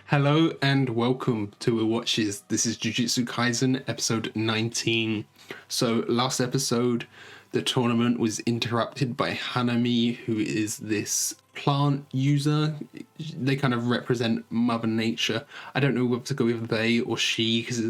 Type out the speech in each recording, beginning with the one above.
Hello and welcome to Our Watches. This is Jujutsu Kaisen episode 19. So last episode, the tournament was interrupted by Hanami, who is this plant user. They kind of represent Mother Nature. I don't know whether to go with they or she because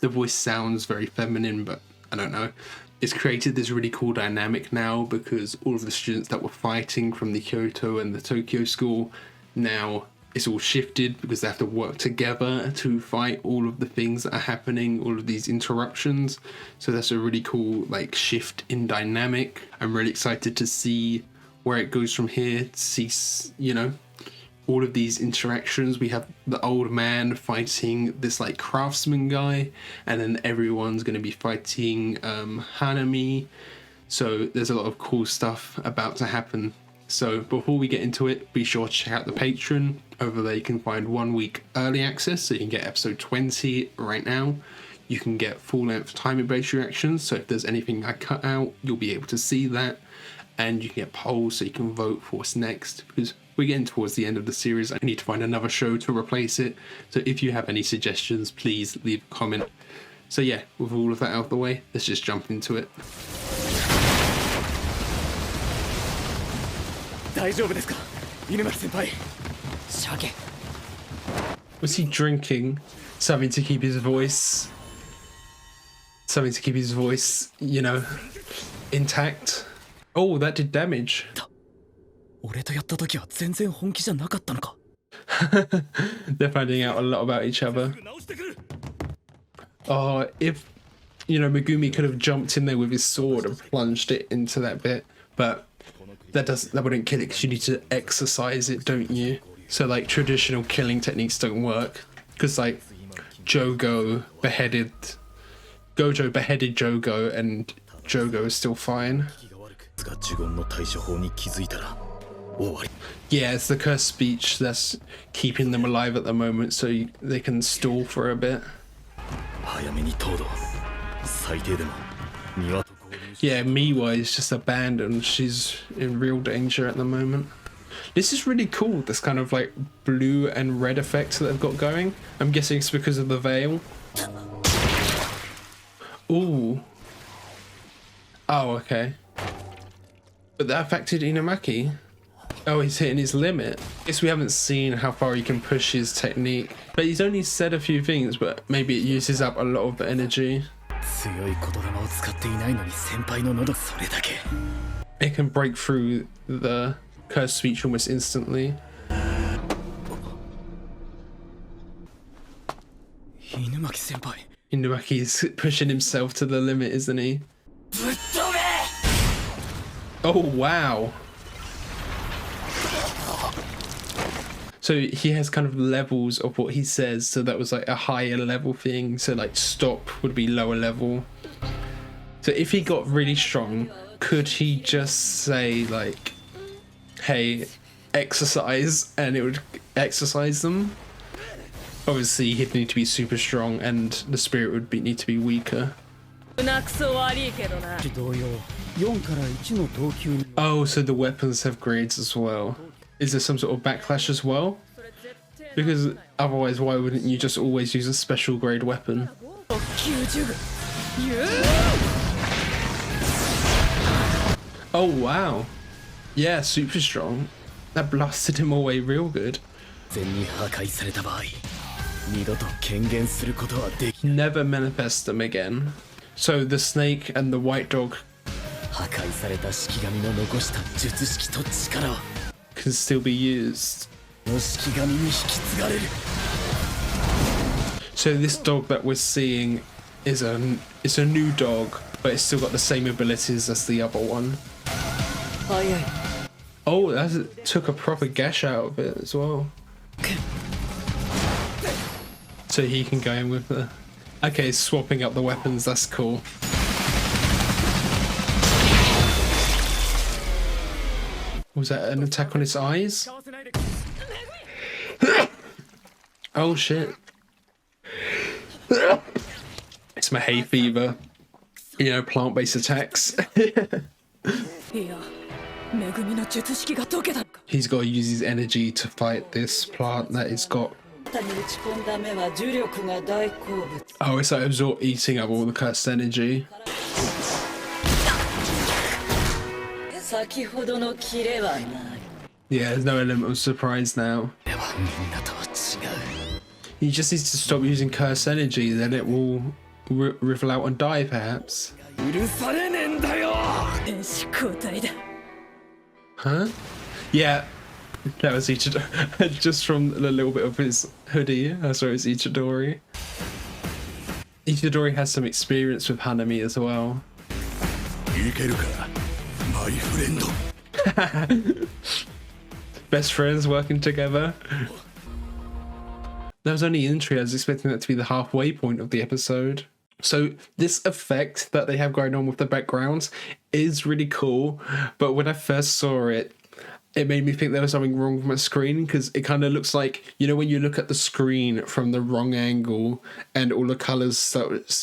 the voice sounds very feminine, but I don't know. It's created this really cool dynamic now because all of the students that were fighting from the Kyoto and the Tokyo school, now it's all shifted because they have to work together to fight all of the things that are happening, all of these interruptions. So that's a really cool shift in dynamic. I'm really excited to see where it goes from here, to see, all of these interactions. We have the old man fighting this craftsman guy, and then everyone's going to be fighting Hanami. So there's a lot of cool stuff about to happen. So before we get into it, be sure to check out the Patreon. Over there you can find 1 week early access, so you can get episode 20 right now. You can get full-length time-based reactions, so if there's anything I cut out, you'll be able to see that. And you can get polls so you can vote for what's next, because we're getting towards the end of the series. I need to find another show to replace it. So if you have any suggestions, please leave a comment. So yeah, with all of that out of the way, let's just jump into it. Was he drinking? Something to keep his voice, intact. Oh, that did damage. They're finding out a lot about each other. Oh, if Megumi could have jumped in there with his sword and plunged it into that bit, but that wouldn't kill it because you need to exercise it, don't you? So traditional killing techniques don't work because Gojo beheaded Jogo and Jogo is still fine. Yeah, it's the cursed speech that's keeping them alive at the moment, so they can stall for a bit. Yeah, Miwa is just abandoned. She's in real danger at the moment. This is really cool, this kind of blue and red effect that they've got going. I'm guessing it's because of the veil. Ooh. Oh, okay. But that affected Inumaki. Oh, he's hitting his limit. I guess we haven't seen how far he can push his technique. But he's only said a few things, but maybe it uses up a lot of the energy. It can break through the cursed speech almost instantly. Inumaki is pushing himself to the limit, isn't he? Oh, wow. So he has kind of levels of what he says. So that was a higher level thing. So stop would be lower level. So if he got really strong, could he just say hey, exercise, and it would exercise them? Obviously he'd need to be super strong and the spirit would need to be weaker. Oh, so the weapons have grades as well. Is there some sort of backlash as well? Because otherwise, why wouldn't you just always use a special grade weapon? Oh, wow. Yeah, super strong. That blasted him away real good. Never manifest them again. So the snake and the white dog can still be used. So this dog that we're seeing is a new dog, but it's still got the same abilities as the other one. Oh, that took a proper gash out of it as well. So he can go in with the... Okay, swapping up the weapons, that's cool. Was that an attack on its eyes? Oh shit. It's my hay fever. Plant-based attacks. He's got to use his energy to fight this plant that has got Oh, it's like absorb eating up all the cursed energy. Yeah, there's no element of surprise now. He just needs to stop using cursed energy, then it will rivel out and die, perhaps. Huh? Yeah, that was Ichidori. Just from a little bit of his hoodie, I saw it's Ichidori. Ichidori has some experience with Hanami as well. Best friends working together. That was only entry. I was expecting that to be the halfway point of the episode. So this effect that they have going on with the backgrounds is really cool. But when I first saw it, it made me think there was something wrong with my screen, because it kind of looks like, you know, when you look at the screen from the wrong angle and all the colors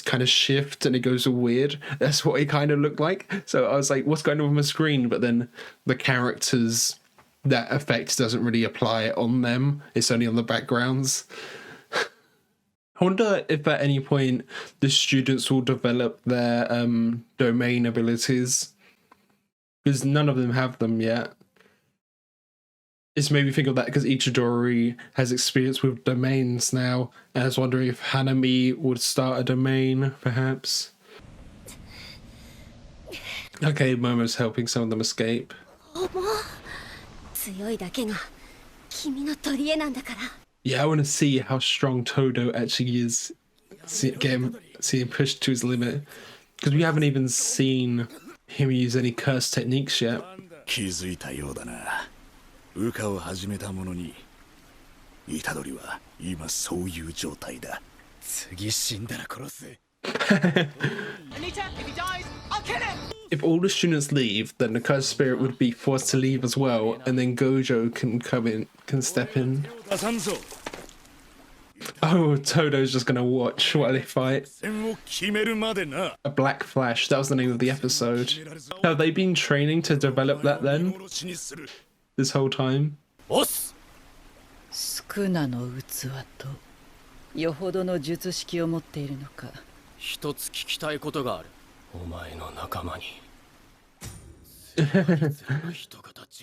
kind of shift and it goes all weird. That's what it kind of looked like. So I was like, what's going on with my screen? But then the characters, that effect doesn't really apply on them. It's only on the backgrounds. I wonder if at any point the students will develop their domain abilities, because none of them have them yet. It's made me think of that because Ichidori has experience with domains now, and I was wondering if Hanami would start a domain, perhaps. Okay, Momo's helping some of them escape. Yeah, I want to see how strong Todo actually is. See him pushed to his limit, because we haven't even seen him use any curse techniques yet. If all the students leave, then the cursed spirit would be forced to leave as well, and then Gojo can step in. Oh, Todo's just gonna watch while they fight. A Black Flash, that was the name of the episode. Have they been training to develop that then? This whole time?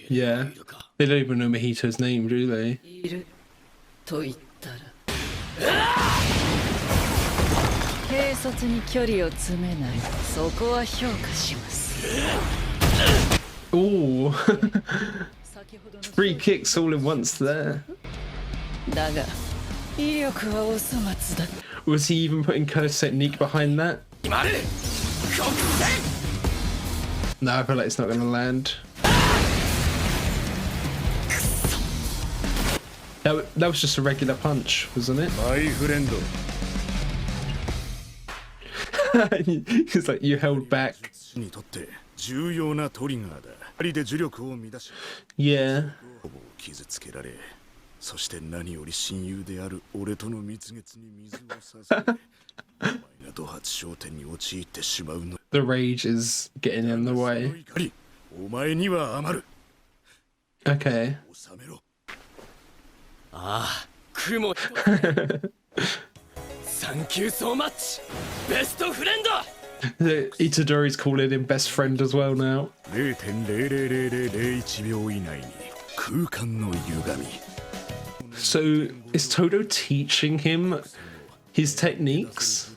Yeah, they don't even know Mahito's name, do they? Ooh. 3 kicks all at once there. Was he even putting curse technique behind that? No, I feel like it's not going to land. That was just a regular punch, wasn't it? He's like, you held back. Yeah. The rage is getting in the way. Okay. Thank you so much, best friend. Itadori's calling him best friend as well now. So is Todo teaching him his techniques?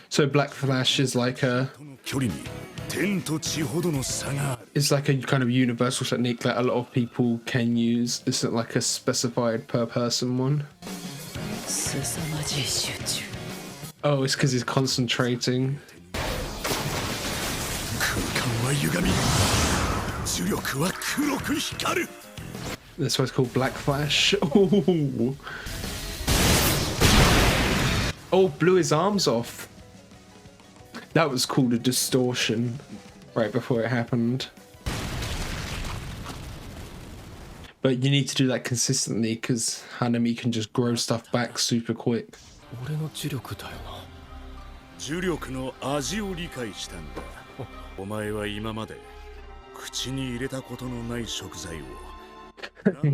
So Black Flash is like a... It's like a kind of universal technique that a lot of people can use. It's not like a specified per person one. Oh, it's because he's concentrating. That's why it's called Black Flash. Ooh. Oh, blew his arms off. That was called a distortion right before it happened. But you need to do that consistently because Hanami can just grow stuff back super quick.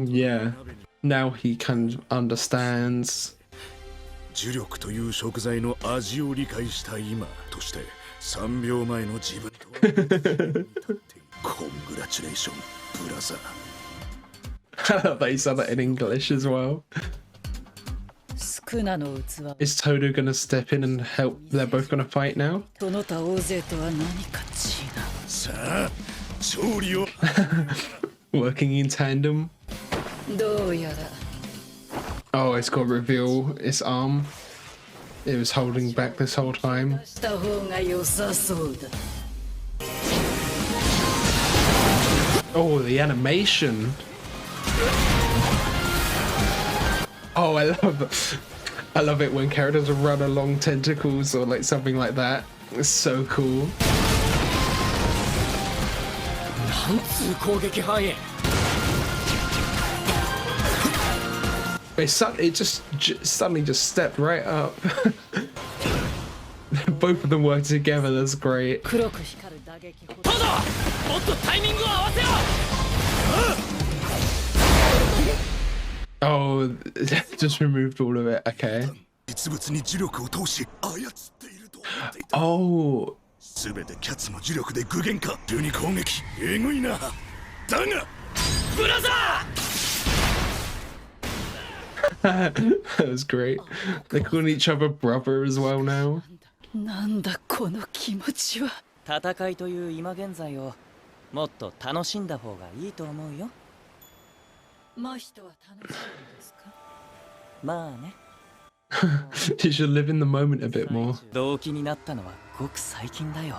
Yeah. Now he kind of understands. 呪力という食材の味を理解した今として3秒前の自分とはコングラチュレーションブラザー I love that he said that in English as well. Is Todo gonna step in and help? They're both gonna fight now? さあ勝利を Working in tandem. Oh, it's got to reveal its arm. It was holding back this whole time. Oh, the animation. Oh, I love it when characters run along tentacles or like something like that. It's so cool. It just suddenly just stepped right up. Both of them work together. That's great. Oh, just removed all of it. Okay. Oh. 全てキャッツの呪力で具現化12攻撃えぐいなだがブラザー That was great. They're calling each other brother as well now. なんだこの気持ちは。戦いという今現在をもっと楽しんだ方がいいと思うよ。真人は楽しいんですか？まあね。You should live in the moment a bit more. 動機になったのはごく最近だよ。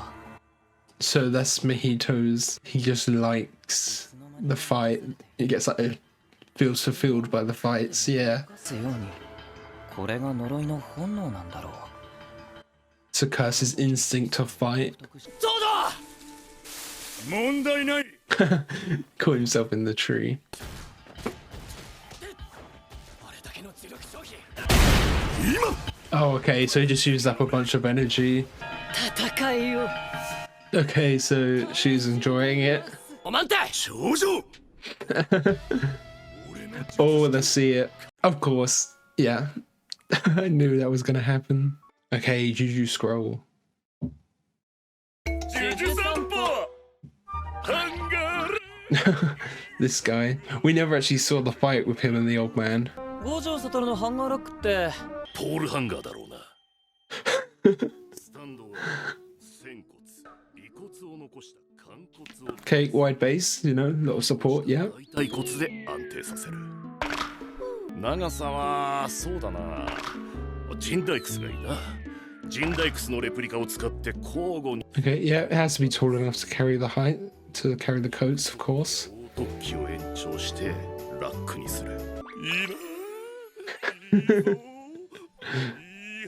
So that's Mahito's. He just likes the fight. He gets like feels fulfilled by the fights. Yeah. これが呪いの本能なんだろう。To curse his instinct to fight. そうだ。問題ない。Caught himself in the tree. Oh, okay, so he just used up a bunch of energy. Okay, so she's enjoying it. Oh, let's see it. Of course, yeah. I knew that was gonna happen. Okay, Juju scroll. This guy. We never actually saw the fight with him and the old man. 五条悟のハンガーラックってポールハンガーだろうな。スタンドは仙骨、尾骨を残した肝骨を Okay, wide base, you know, a lot of support, yeah. 大腿骨で安定させる。長さはそうだな。ジンダイクスがいいな。ジンダイクスのレプリカを使って交互に。Okay, yeah, it has to be tall enough to carry the height, to carry the coats, of course. 突起を延長してラックにする。いいな。いい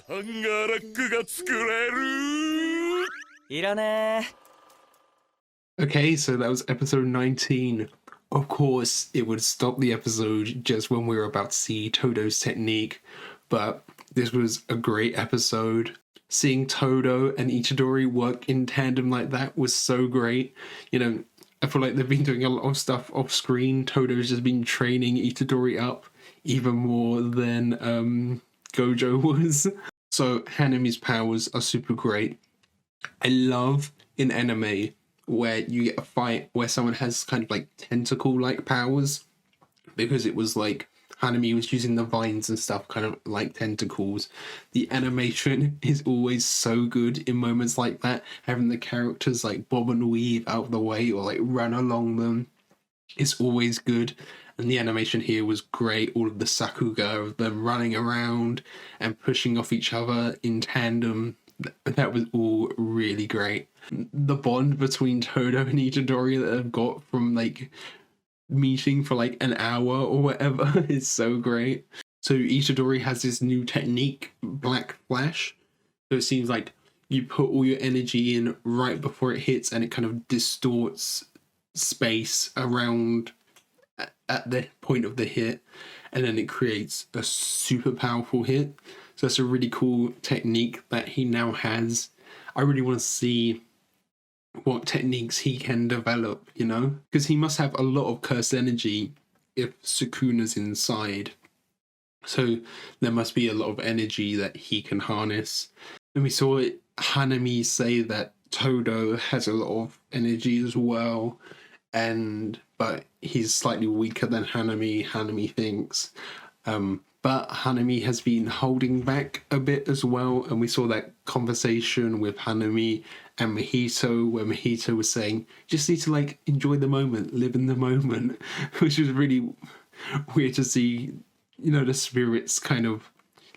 ハンガーラックが作れる。いらねえ。 Okay, so that was episode 19. Of course, it would stop the episode just when we were about to see Todo's technique, but this was a great episode. Seeing Todo and Itadori work in tandem like that was so great. You know, I feel like they've been doing a lot of stuff off screen. Todo's just been training Itadori up even more than Gojo was. So Hanami's powers are super great. I love in anime where you get a fight where someone has kind of like tentacle-like powers, because it was like Hanami was using the vines and stuff kind of like tentacles. The animation is always so good in moments like that, having the characters like bob and weave out of the way or like run along them. It's always good. And the animation here was great. All of the sakuga of them running around and pushing off each other in tandem. That was all really great. The bond between Todo and Itadori that they've got from like meeting for like an hour or whatever is so great. So Itadori has this new technique, Black Flash. So it seems like you put all your energy in right before it hits and it kind of distorts space around at the point of the hit, and then it creates a super powerful hit. So that's a really cool technique that he now has. I really want to see what techniques he can develop, you know? Because he must have a lot of cursed energy if Sukuna's inside. So there must be a lot of energy that he can harness. And we saw Hanami say that Todo has a lot of energy as well, but he's slightly weaker than Hanami thinks. But Hanami has been holding back a bit as well, and we saw that conversation with Hanami and Mahito, where Mahito was saying, just need to like enjoy the moment, live in the moment, which was really weird to see, you know, the spirits kind of,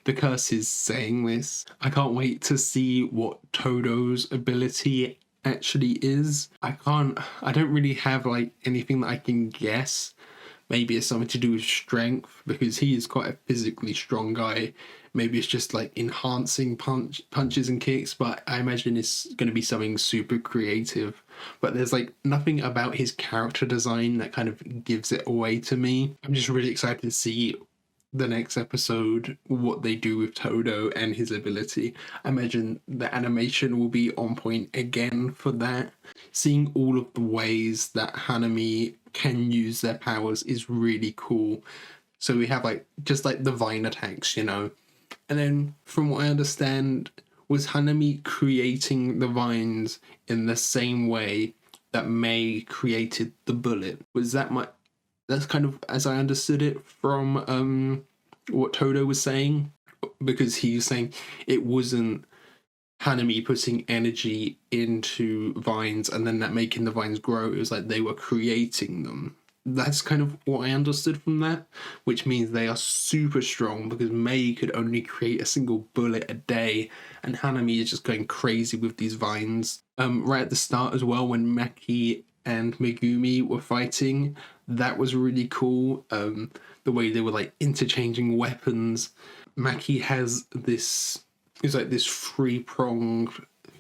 the curses saying this. I can't wait to see what Todo's ability actually is. I don't really have like anything that I can guess. Maybe it's something to do with strength, because he is quite a physically strong guy. Maybe it's just like enhancing punches and kicks, but I imagine it's going to be something super creative. But there's like nothing about his character design that kind of gives it away to me. I'm just really excited to see the next episode, what they do with Todo and his ability. I imagine the animation will be on point again for that. Seeing all of the ways that Hanami can use their powers is really cool. So we have like just like the vine attacks, you know. And then from what I understand, was Hanami creating the vines in the same way that Mei created the bullet? Was that that's kind of as I understood it from what Todo was saying, because he was saying it wasn't Hanami putting energy into vines and then that making the vines grow. It was like they were creating them. That's kind of what I understood from that, which means they are super strong, because Mei could only create a single bullet a day, and Hanami is just going crazy with these vines. Right at the start as well, when Maki and Megumi were fighting, that was really cool. The way they were like interchanging weapons. Maki has this, it's like this three-pronged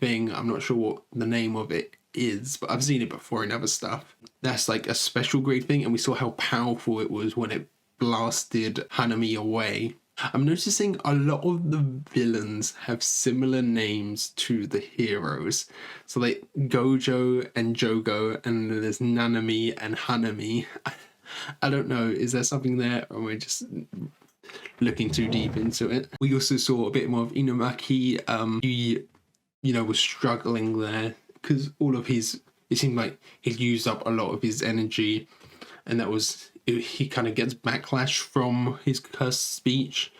thing. I'm not sure what the name of it is, but I've seen it before in other stuff. That's like a special grade thing, and we saw how powerful it was when it blasted Hanami away. I'm noticing a lot of the villains have similar names to the heroes. So like Gojo and Jogo, and then there's Nanami and Hanami. I don't know, is there something there, or am I just looking too deep into it? We also saw a bit more of Inumaki. He, you know, was struggling there, because it seemed like he'd used up a lot of his energy, and he kind of gets backlash from his cursed speech,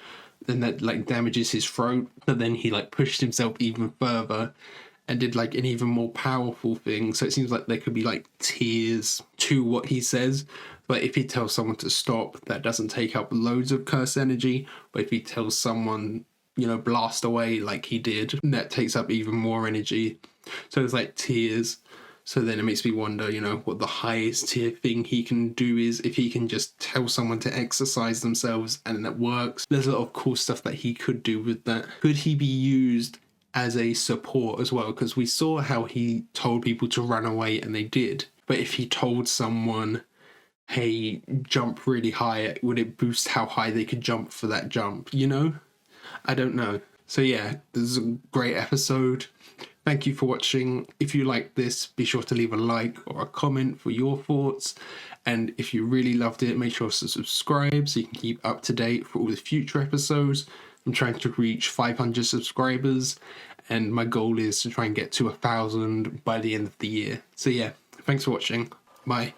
then that like damages his throat, but then he like pushed himself even further and did like an even more powerful thing. So it seems like there could be like tiers to what he says, but if he tells someone to stop, that doesn't take up loads of curse energy, but if he tells someone, you know, blast away like he did, that takes up even more energy. So there's like tiers. So then it makes me wonder, you know, what the highest tier thing he can do is, if he can just tell someone to exercise themselves and that works. There's a lot of cool stuff that he could do with that. Could he be used as a support as well? Because we saw how he told people to run away and they did. But if he told someone, hey, jump really high, would it boost how high they could jump for that jump, you know? I don't know. So yeah, this is a great episode. Thank you for watching. If you like this, be sure to leave a like or a comment for your thoughts. And if you really loved it, make sure to subscribe so you can keep up to date for all the future episodes. I'm trying to reach 500 subscribers, and my goal is to try and get to 1,000 by the end of the year. So yeah, thanks for watching. Bye.